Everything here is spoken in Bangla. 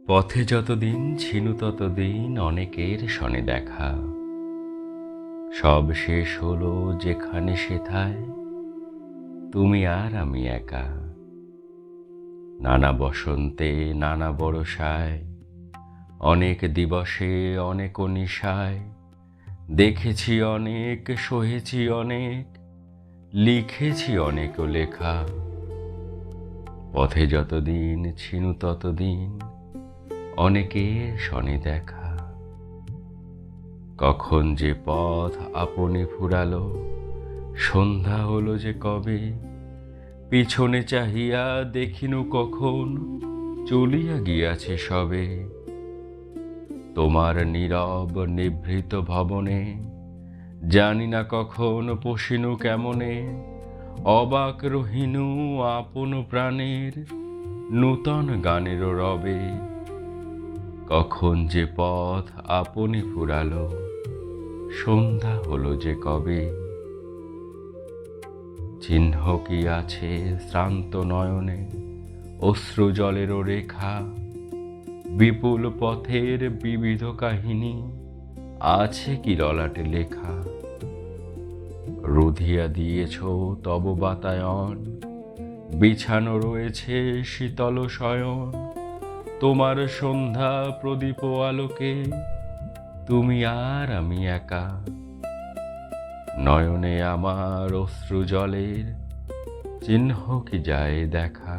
পথে যতদিন ছিনু ততদিন অনেকের সনে দেখা। সব শেষ হলো যেখানে সেথায়, তুমি আর আমি একা। নানা বসন্তে নানা বরষায়, অনেক দিবসে অনেক নিশায়, দেখেছি অনেক, সহেছি অনেক, লিখেছি অনেক লেখা। পথে যতদিন ছিনু ততদিন অনেকের সনে দেখা। কখন যে পথ আপনি ফুরালো, সন্ধ্যা হলো যে কবে, পিছনে চাহিয়া দেখিনু কখন, চলিয়া গিয়াছে সবে। তোমার নীরব নিভৃত ভবনে, জানি না কখন পশিনু কেমনে, অবাক রহিনু আপন প্রাণের নূতন গানের রবে। কখন যে পথ আপনি ফুরালো, সন্ধ্যা হলো যে কবে। চিহ্ন কি আছে শ্রান্ত নয়নে, অশ্রু জলেরও রেখা, বিপুল পথের বিবিধ কাহিনী আছে কি ললাটে লেখা। রুধিয়া দিয়েছ তব বাতায়ন, বিছানো রয়েছে শীতল শয়ন, তোমার সন্ধ্যা প্রদীপ আলোকে, তুমি আর আমি একা। নয়নে আমার অশ্রু জলের চিহ্ন কি যায় দেখা।